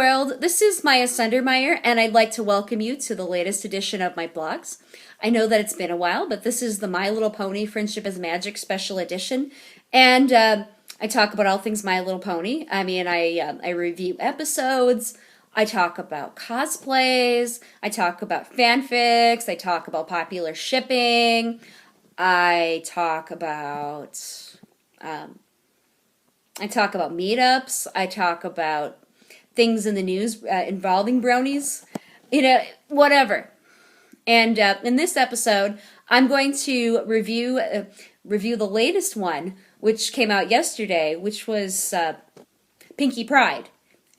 world. This is Miyah Sundermeyer, and I'd like to welcome you to the latest edition of my blogs. I know that it's been a while, but this is the My Little Pony Friendship is Magic Special Edition, and I talk about all things My Little Pony. I review episodes, I talk about cosplays, I talk about fanfics, I talk about popular shipping, I talk about meetups, I talk about things in the news involving bronies, whatever. And in this episode, I'm going to review the latest one, which came out yesterday, which was Pinkie Pride.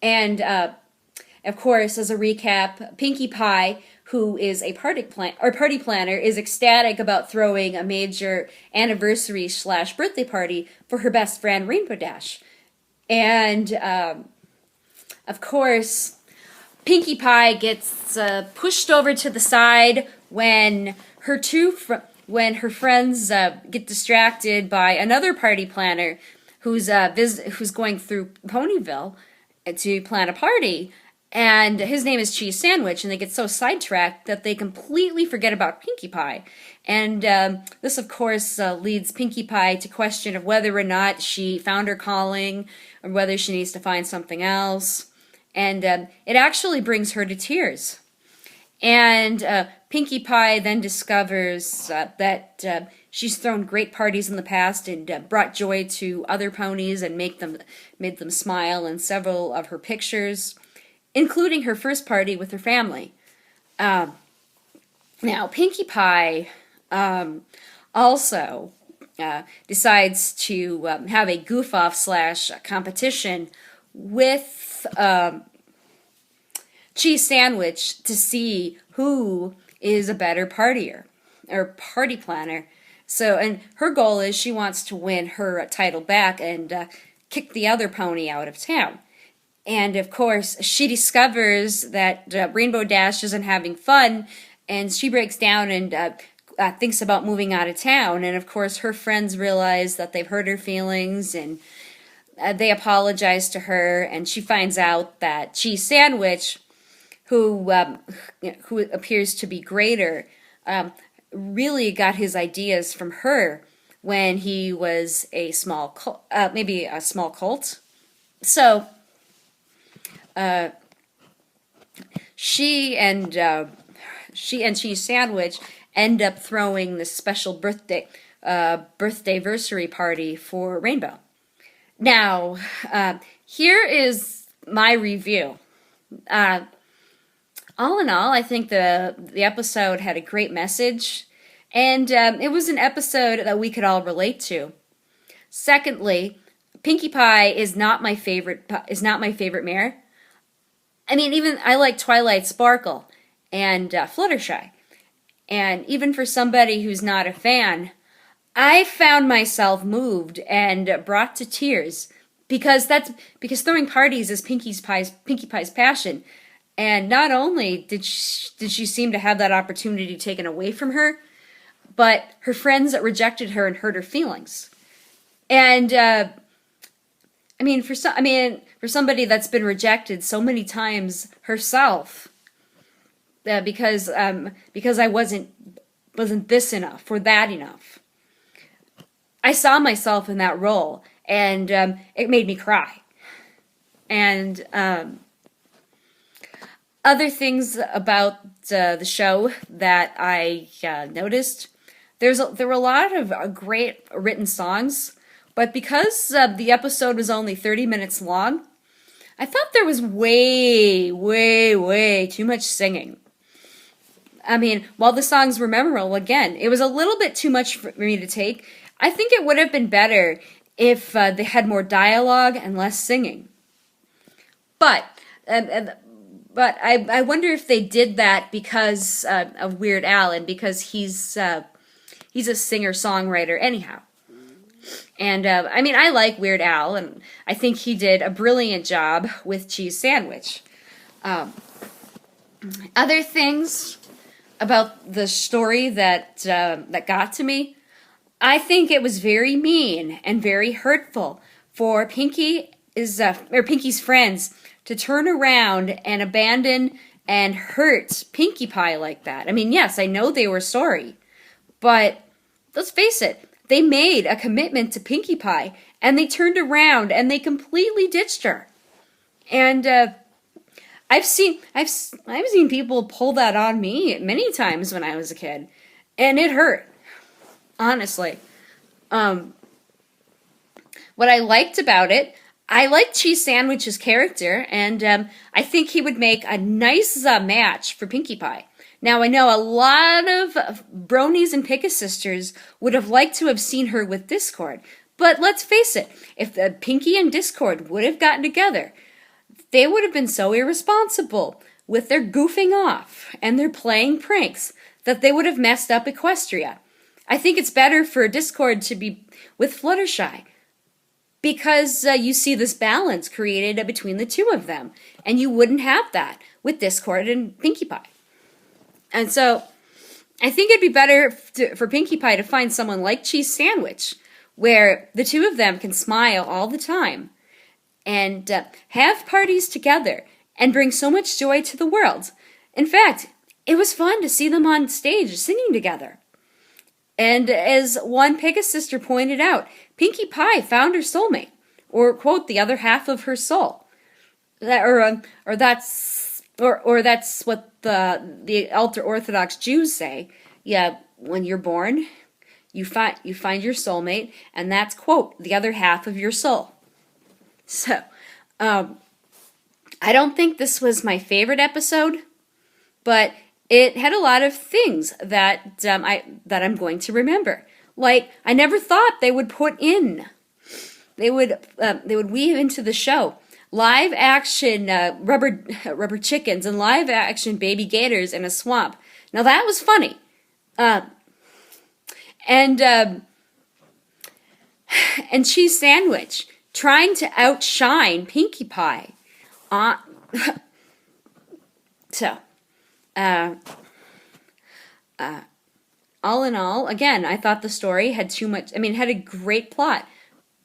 And of course, as a recap, Pinkie Pie, who is a party planner, is ecstatic about throwing a major anniversary/birthday party for her best friend Rainbow Dash. And of course, Pinkie Pie gets pushed over to the side when her friends get distracted by another party planner who's going through Ponyville to plan a party. And his name is Cheese Sandwich, and they get so sidetracked that they completely forget about Pinkie Pie. And this, of course, leads Pinkie Pie to question of whether or not she found her calling, or whether she needs to find something else. And it actually brings her to tears. And Pinkie Pie then discovers that she's thrown great parties in the past and brought joy to other ponies and made them smile in several of her pictures, including her first party with her family. Now, Pinkie Pie also decides to have a goof-off / competition with Cheese Sandwich to see who is a better partier or party planner. So, and her goal is she wants to win her title back and kick the other pony out of town. And of course, she discovers that Rainbow Dash isn't having fun, and she breaks down and thinks about moving out of town. And of course, her friends realize that they've hurt her feelings, and they apologize to her. And she finds out that Cheese Sandwich, who appears to be greater, really got his ideas from her when he was a small colt. So she and Cheese Sandwich end up throwing this special birthday-versary party for Rainbow. Now, here is my review. All in all, I think the episode had a great message, and it was an episode that we could all relate to. Secondly, Pinkie Pie is not my favorite mare. I mean, even I like Twilight Sparkle and Fluttershy. And even for somebody who's not a fan, I found myself moved and brought to tears because throwing parties is Pinkie Pie's passion. And not only did she seem to have that opportunity taken away from her, but her friends rejected her and hurt her feelings. And for somebody that's been rejected so many times herself, because I wasn't this enough or that enough, I saw myself in that role, and it made me cry. And other things about the show that I noticed, there were a lot of great written songs. But because the episode was only 30 minutes long, I thought there was way, way, way too much singing. I mean, while the songs were memorable, again, it was a little bit too much for me to take. I think it would have been better if they had more dialogue and less singing. But I wonder if they did that because of Weird Al and because he's a singer-songwriter anyhow. And, I like Weird Al, and I think he did a brilliant job with Cheese Sandwich. Other things about the story that got to me, I think it was very mean and very hurtful for Pinkie's friends to turn around and abandon and hurt Pinkie Pie like that. I mean, yes, I know they were sorry, but let's face it, they made a commitment to Pinkie Pie, and they turned around and they completely ditched her. And I've seen people pull that on me many times when I was a kid, and it hurt, honestly. What I liked about it, I liked Cheese Sandwich's character, and I think he would make a nice match for Pinkie Pie. Now, I know a lot of bronies and Picka sisters would have liked to have seen her with Discord, but let's face it, if Pinkie and Discord would have gotten together, they would have been so irresponsible with their goofing off and their playing pranks that they would have messed up Equestria. I think it's better for Discord to be with Fluttershy, because you see this balance created between the two of them, and you wouldn't have that with Discord and Pinkie Pie. And so, I think it'd be better for Pinkie Pie to find someone like Cheese Sandwich, where the two of them can smile all the time, and have parties together, and bring so much joy to the world. In fact, it was fun to see them on stage singing together. And as one Picka sister pointed out, Pinkie Pie found her soulmate, or quote, the other half of her soul. That's what the ultra-Orthodox Jews say. Yeah, when you're born, you find your soulmate, and that's, quote, the other half of your soul. So, I don't think this was my favorite episode, but it had a lot of things that I'm going to remember. Like, I never thought they would weave into the show live action rubber chickens and live action baby gators in a swamp. Now that was funny, and Cheese Sandwich trying to outshine Pinkie Pie. All in all, again, I thought the story had too much. I mean, it had a great plot,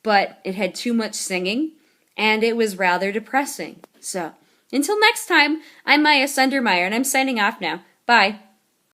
but it had too much singing, and it was rather depressing. So, until next time, I'm Miyah Sundermeyer, and I'm signing off now. Bye.